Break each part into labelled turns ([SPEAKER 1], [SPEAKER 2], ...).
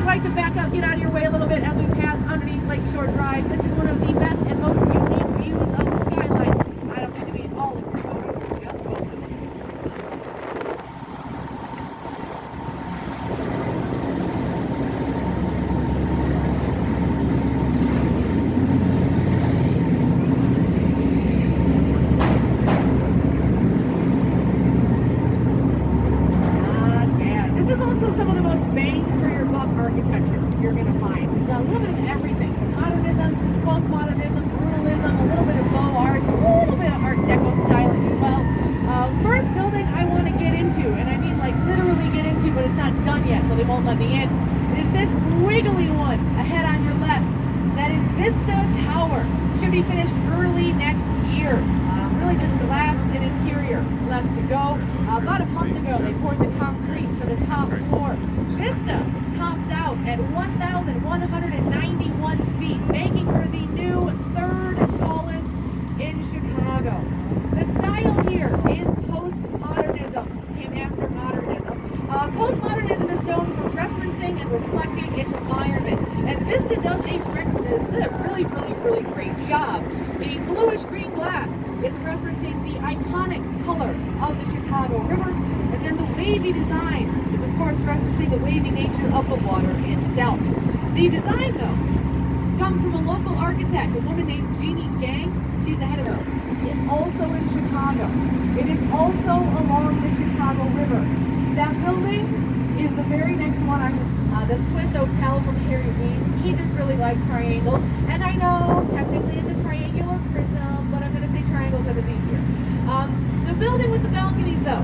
[SPEAKER 1] I'd like to back up, get out of your way a little bit as we pass underneath Lakeshore Drive. This is one of the best and most unique views of the skyline. I don't need to be in all of your photos, just most of them. Architecture you're going to find. We've got a little bit of everything. Modernism, postmodernism, brutalism, a little bit of beaux arts, a little bit of art deco styling as well. First building I want to get into, and I mean like literally get into, but it's not done yet, so they won't let me in, is this wiggly one ahead on your left. That is Vista Tower. Should be finished early next year. Really just glass and interior left to go. About a month ago, they poured the concrete for the top floor. Vista tops out at 1,191 feet, making her the new third tallest in Chicago. The style here is postmodernism, came after modernism. Postmodernism is known for referencing and reflecting its environment, and Vista does a really great job. The bluish-green glass is referencing the iconic color of the Chicago River, and then the wavy design is of course referencing the wavy nature of the water itself. The design though comes from a local architect, a woman named Jeannie Gang. She's the head of it. It's also in Chicago. It is also along the Chicago River. That building is the very next one. The Swiss Hotel from Harry Weiss. He just really liked triangles, and I know technically it's a triangular prism, but I'm going to say triangles because it's easier. The building with the balconies though,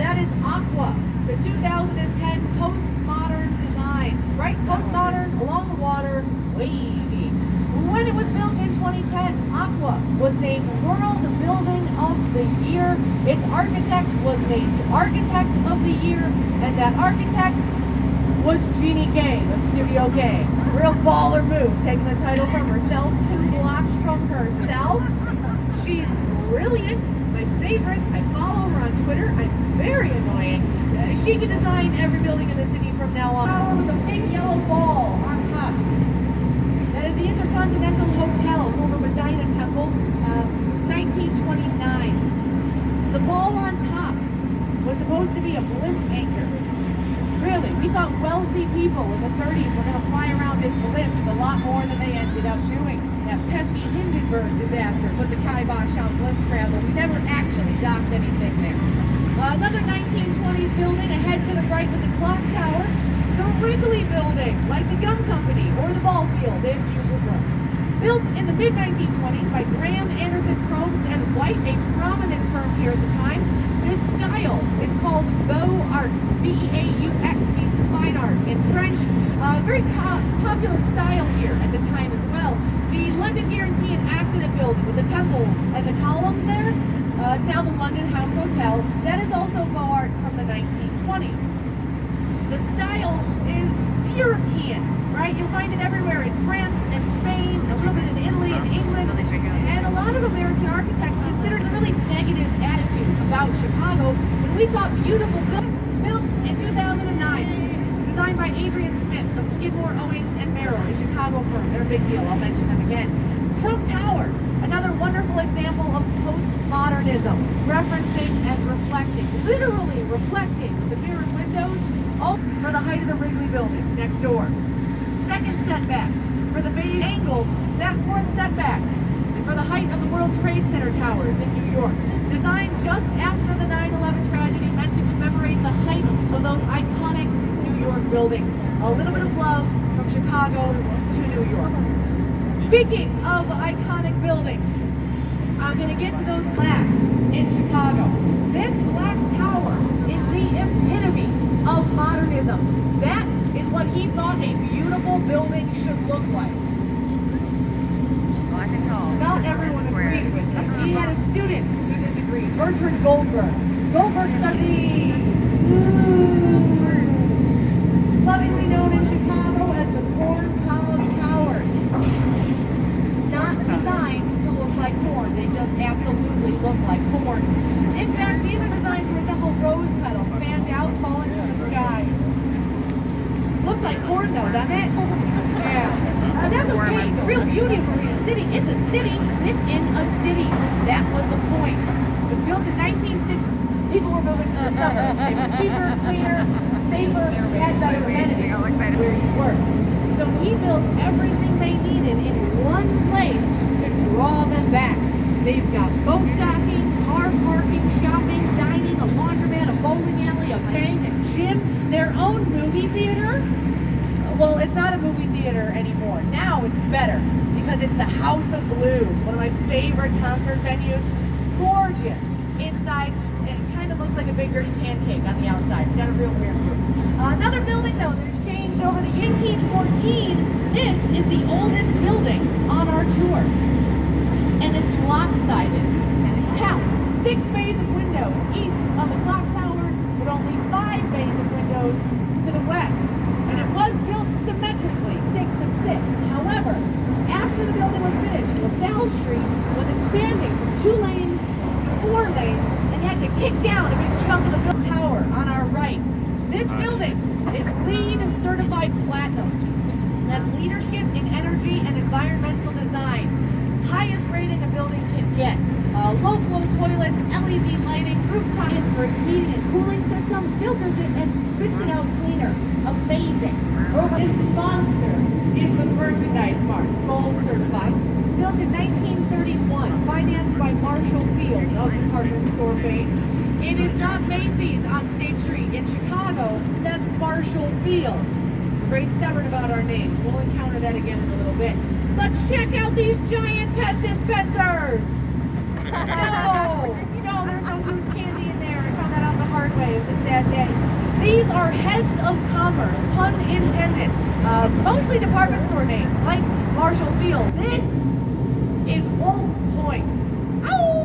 [SPEAKER 1] that is Aqua, the 2010 postmodern design. Right? Postmodern, along the water, wavy. When it was built in 2010, Aqua was named World Building of the Year. Its architect was named Architect of the Year, and that architect was Jeannie Gang of Studio Gang. Real baller move, taking the title from herself, 2 blocks from herself. She's brilliant, my favorite. I follow her on Twitter. I'm very annoying. She can design every building in the city from now on. Tower with a big yellow ball on top. That is the Intercontinental Hotel, former Medina Temple, 1929. The ball on top was supposed to be a blimp anchor. Really, we thought wealthy people in the 30s were going to fly around in blimps a lot more than they ended up doing. That pesky Hindenburg disaster put the kibosh on blimp travel. We never actually docked anything there. Another 1920s building ahead to the right with the clock tower. The Wrigley Building, like the gum company or the ball field, if you prefer. Built in the mid-1920s by Graham, Anderson, Probst, and White, a prominent firm here at the time. This style is called Beaux Arts, B-E-A-U-X, means fine art in French. Very popular style here at the time as well. The London Guarantee and Accident Building with the temple and the columns there, it's now the London House Hotel. That is also Beaux Arts from the 1920s. The style is European, right? You'll find it everywhere in France and Spain, a little bit in Italy and England, and a lot of American architects considered a really negative attitude about Chicago, and we thought beautiful building built in 2009, designed by Adrian Smith of Skidmore, Owings and Merrill, a Chicago firm. They're a big deal. I'll mention them again. Trump Tower, another wonderful example of postmodernism, referencing and reflecting, literally reflecting with the mirrored windows, all for the height of the Wrigley Building next door. Second setback for the beige angle. That fourth setback is for the height of the World Trade Center towers in New York. Designed just after the 9/11 tragedy, meant to commemorate the height of those iconic New York buildings. A little bit of love from Chicago to New York. Speaking of iconic buildings, I'm going to get to those glass in Chicago. This black tower is the epitome of modernism. That is what he thought a beautiful building should look like.
[SPEAKER 2] Black and tall.
[SPEAKER 1] Not everyone agreed with him. He had a student who disagreed, Bertrand Goldberg. Goldberg studied lovingly known in Chicago as the Corn Cob Towers. Not designed to look like corn. They just absolutely look like corn. In fact, these are designed to resemble rose petals fanned out falling from the sky. Looks like corn warm though, doesn't it? Yeah. That's okay. The real beauty of Marina City, it's a city within a city. That was the point. It was built in 1960. People were moving to the suburbs. They were cheaper, cleaner, safer, had better amenities where you work. So he built everything they needed in one place to draw them back. They've got boat docking, car parking, shopping, dining, a laundromat, a bowling alley, a bank, a gym, their own movie theater. Well, it's not a movie theater anymore. Now it's better because it's the House of Blues, one of my favorite concert venues. Gorgeous. Inside, it kind of looks like a big dirty pancake on the outside. It's got a real weird roof. Another building, though, that's changed over the 1814. This is the oldest building on our tour. And it's lopsided. Count 6 bays of windows east of the clock tower, but only 5 bays of windows to the west. And it was built symmetrically, 6 and 6. However, after the building was finished, LaSalle Street was expanding from 2 lanes to 4 lanes, and you had to kick down a big chunk of the building tower on our right. This building is LEED certified platinum. That's leadership in energy and environmental design. Highest rating a building can get. Low flow toilets, LED lighting, rooftop for its heating and cooling system, filters it and spits it out cleaner. Amazing. This monster is the Merchandise Mart, gold certified. Built in 1931, financed by Marshall Field of department store fame. It is not Macy's on State Street in Chicago, that's Marshall Field. Very stubborn about our names. We'll encounter that again in a little bit. But check out these giant pest dispensers! No, there's no huge candy in there. I found that out the hard way. It was a sad day. These are heads of commerce, pun intended. Mostly department store names, like Marshall Field. This is Wolf Point. Ow!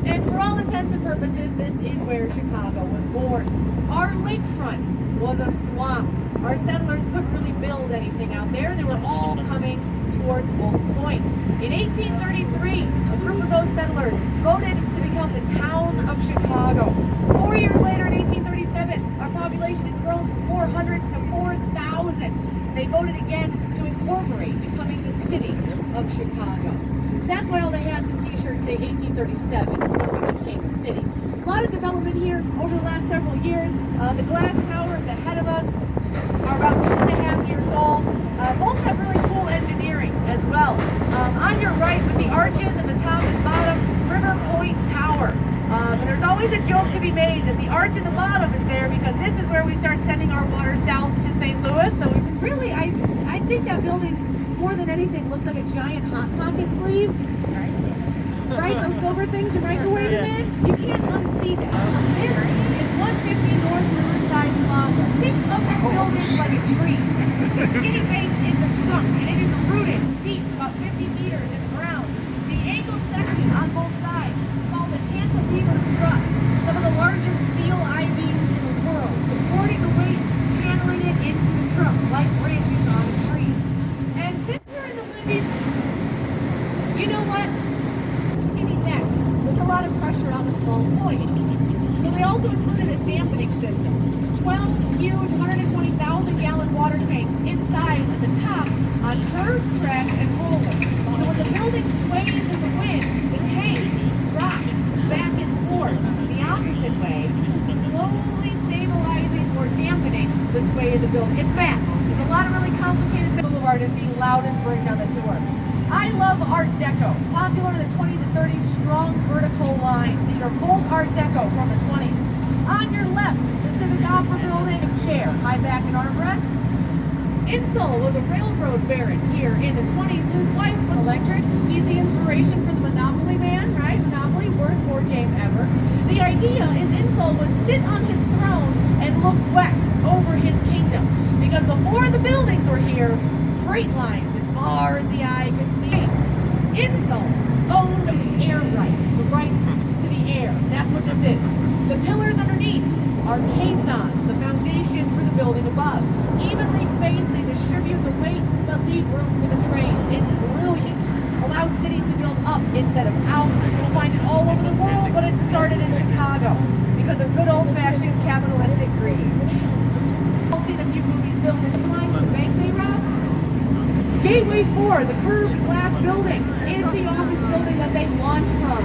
[SPEAKER 1] And for all intents and purposes, this is where Chicago was born. Our lakefront was a swamp. Our settlers couldn't really build anything out there. They were all coming towards Wolf Point. In 1833, a group of those settlers voted to become the town of Chicago. 4 years later, in 1837, our population had grown from 400 to 4,000. They voted again to incorporate, becoming the city of Chicago. That's why all the hats and t-shirts say 1837. It's when we became a city. A lot of development here over the last several years. The glass towers ahead of us are about 2.5 years old. Both have really cool engineering as well. On your right, with the arches and the top and bottom, River Point Tower. And there's always a joke to be made that the arch at the bottom is there because this is where we start sending our water south to St. Louis. So really, I think that building, more than anything, looks like a giant Hot Pocket sleeve. Right? Those silver things you microwave them in? You can't unsee that. This is 150 North Riverside Plaza. Think of this building like a tree. The skinny base is the trunk, and it is rooted deep, about 50 meters in the ground. The angled section on both sides is called the cantilever truss, some of the largest steel I-beams in the world, supporting the weight, channeling it into the trunk, like branches on a tree. And since we're in the Libby's, you know what? Skinny deck with a lot of pressure on the small point. So we also included a dampening system. 12 huge 120,000-gallon water tanks inside at the top on curved tracks and rollers. So when the building sways in the wind, the tanks rock back and forth the opposite way, slowly stabilizing or dampening the sway of the building. It's back. There's a lot of really complicated boulevard is the loudest break on the tour. I love Art Deco, popular in the 20s and 30s, strong vertical lines. These are both Art Deco from the 20s. On your left, the Civic Opera Building, chair, high back and armrest. Insole was a railroad baron here in the 20s whose wife was electric. He's the inspiration for the Monopoly Man, right? Monopoly, worst board game ever. The idea is Insole would sit on his throne and look west over his kingdom. Because before the buildings were here, freight lines as far as the eye could see. Insole owned air rights, the rights to the air. That's what this is. The pillars underneath are caissons, the foundation for the building above. Evenly spaced, they distribute the weight but leave room for the trains. It's brilliant. Allowed cities to build up instead of out. You'll find it all over the world, but it started in Chicago because of good old-fashioned capitalistic greed. I've seen a few movies Gateway 4, the curved glass building, is the office building that they launched from.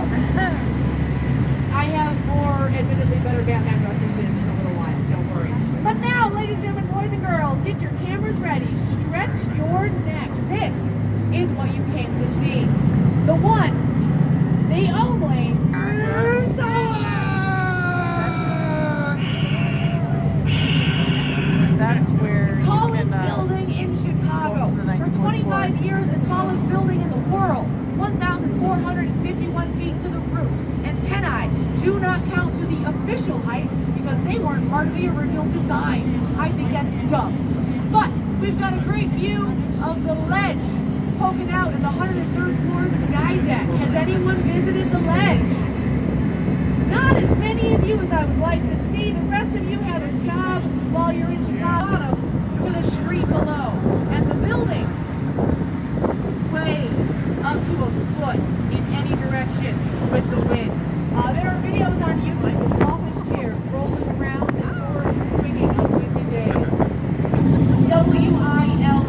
[SPEAKER 1] I have more, admittedly, better Batman references in a little while, don't worry. But now, ladies and gentlemen, boys and girls, get your cameras ready, stretch your necks. This is what you came to see. The one, the only,
[SPEAKER 2] That's where
[SPEAKER 1] tallest building in Chicago. For 25 years, the tallest building in the world. 1,451 feet to the roof. Antennae do not count to the official height because they weren't part of the original design. I think that's dumb. But we've got a great view of the ledge poking out in the 103rd floor sky deck. Has anyone visited the ledge? Not as many of you as I would like to see. The rest of you have a job while you're in Chicago to the street below. And the building sways up to a foot in any direction with the wind. There are videos on YouTube with office chairs rolling around and doors swinging on windy days. W-I-L-L-I-S.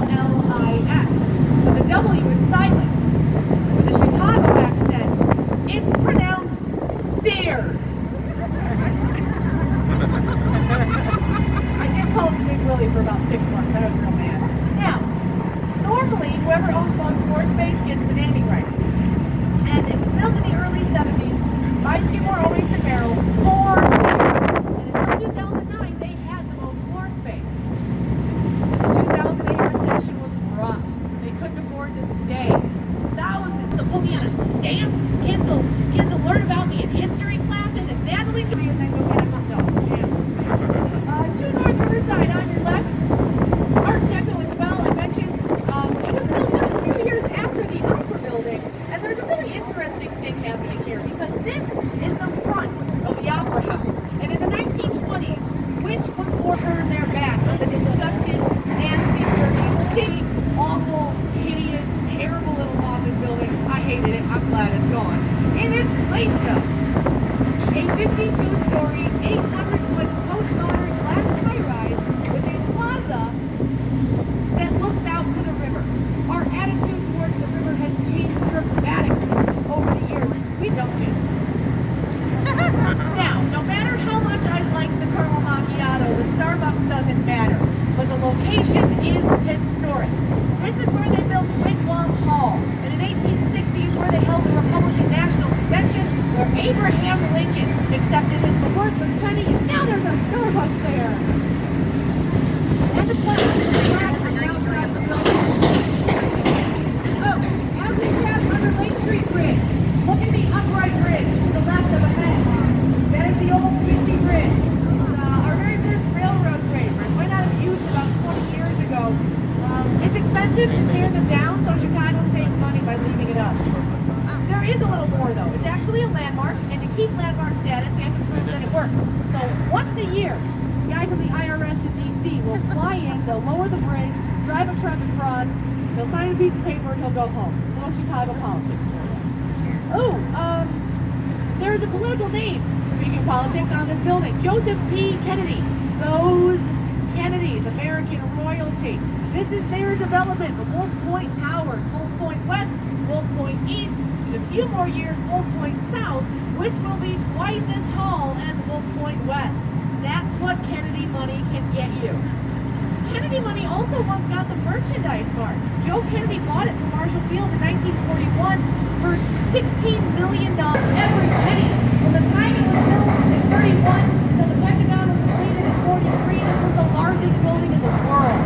[SPEAKER 1] But the W is silent. With a Chicago accent, it's pronounced Sears. I did call him Big Willie for about 6 months. I was real mad. Now, normally, whoever owns most floor space gets the naming rights. And it was built in the early 70s by Skidmore, Owings and Merrill for Sears. And until 2009, they had the most floor space. The 2008 recession was rough. They couldn't afford to stay. Thousands that put me on a stamp. Kids will learn about me in history classes and Natalie and then go get a hot dog. Yeah. To North Riverside on your left. Art Deco as well, I mentioned. It was built just a few years after the Opera building. And there's a really interesting thing happening here because this is the front of the Opera House. And in the 1920s, which was more turned their back on the disgusted, nasty, dirty, awful, hideous, terrible little office building. I hated it. I'm glad it's gone. In its place, though, a 52-story, 800-foot postmodern glass high-rise with a plaza that looks out to the river. Our attitude towards the river has changed dramatically over the years. We don't get it. Now, no matter how much I like the caramel macchiato, the Starbucks doesn't matter. But the location is historic. This is where they built Wigwam Hall. And in 1860s, where they held the Republican National Convention, where Abraham Lincoln accepted his award for penny. Now there's a Starbucks there. And the plaque outside the building. Oh, as we pass under Lake Street Bridge, look at the upright bridge to the left of ahead. That is the old 50 bridge. Our very first railroad bridge. It went out of use about 20 years ago. It's expensive to tear them down, so Chicago saves money by leaving it up. There is a little more, though. It's actually a landmark, and to keep landmark status, we have to prove that it works. So once a year, guys from the IRS in D.C. will fly in, they'll lower the bridge, drive a truck across, they'll sign a piece of paper, and he'll go home. No Chicago politics for you. Oh, there is a political name, speaking of politics, on this building. Joseph P. Kennedy. Those Kennedys, American royalty. This is their development, the Wolf Point Towers, Wolf Point West, Wolf Point East, in a few more years, Wolf Point South, which will be twice as tall as Wolf Point West. That's what Kennedy money can get you. Kennedy money also once got the merchandise mart. Joe Kennedy bought it from Marshall Field in 1941 for $16 million. Every penny. From the time it was built in 31 till the Pentagon was completed in 43, this was the largest building in the world.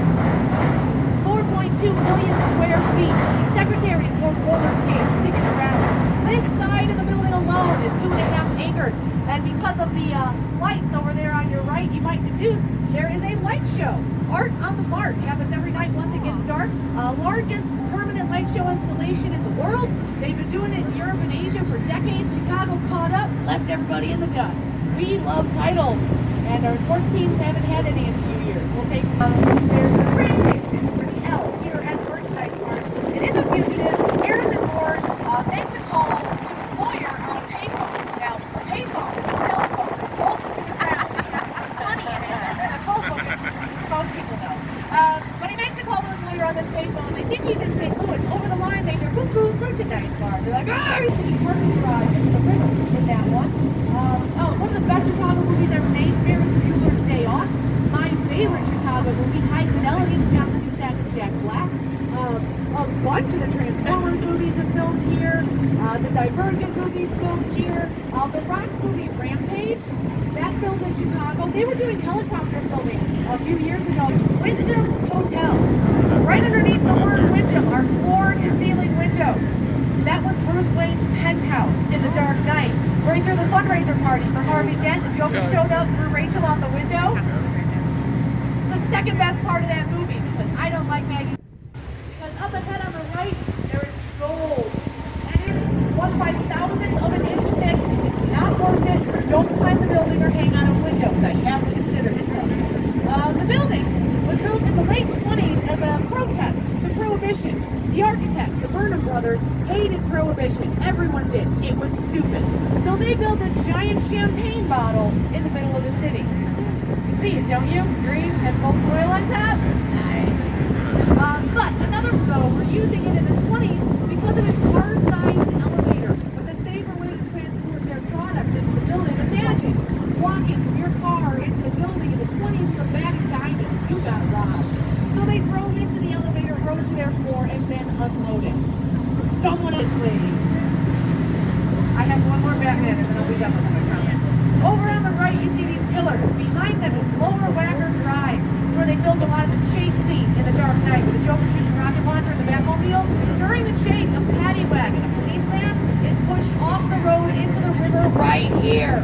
[SPEAKER 1] 4.2 million square feet. Secretaries wore roller skates sticking around. This side of the building alone is 2.5 acres. And because of the lights over there on your right, you might deduce there is a light show. Art on the Mart happens every night once it gets dark. Largest permanent light show installation in the world. They've been doing it in Europe and Asia for decades. Chicago caught up, left everybody in the dust. We love titles, and our sports teams haven't had any in a few years. We'll take there's the train station for the L here at the merchandise mart. And in the fugitive, Harrison Ford makes a call to his lawyer on a payphone. Now, a payphone is a cell phone bolted to the ground. It has money in it, and a phone book, most people know. But he makes a call to his lawyer on this payphone. They think Buc-ee's in St. Louis. Over the line, they do boom boom merchandise bar. They're like, ah, city parking garage into the river in that one. One of the best Chicago movies ever made, Ferris Bueller's Day Off. My favorite Chicago movie, High Fidelity, with John Cusack and Jack Black. A bunch of the Transformers movies are filmed here. The Divergent movies filmed here. The Rock's movie Rampage, that filmed in Chicago. They were doing helicopter filming a few years ago. Wyndham Hotel. Right underneath the word Wyndham are floor-to-ceiling windows. That was Bruce Wayne's penthouse in The Dark Knight, where he threw the fundraiser party for Harvey Dent. The Joker showed up, threw Rachel out the window. It's the second best part of that movie because I don't like Maggie. Because up ahead on the right, there is gold. And 1/5000th of an inch thick. It's not worth it. Don't climb the building or hang out of windows. I have considered it though. The building was built in the late 20s as a protest to Prohibition. The architects, the Burnham brothers, hated Prohibition. Everyone did. It was stupid. So they built a giant champagne bottle in the middle of the city. You see it, don't you? Green, has gold foil on top. Nice. But another stove, we're using it in the 20s because of its car-sized elevator with a safer way to transport their products into the building. Imagine walking from your car into the building in the 20s with a bag of diamonds. You got robbed. So they drove into the elevator, rode to their floor, and then unloaded. Someone is waiting. I have one more Batman, and then I'll be done with them, I promise. Over on the right, you see these pillars. Behind them is Lower Wacker Drive, where they filmed a lot of the chase scene in The Dark Knight, where the Joker shoots a rocket launcher in the Batmobile. During the chase, a paddy wagon, a police van, is pushed off the road into the river right here.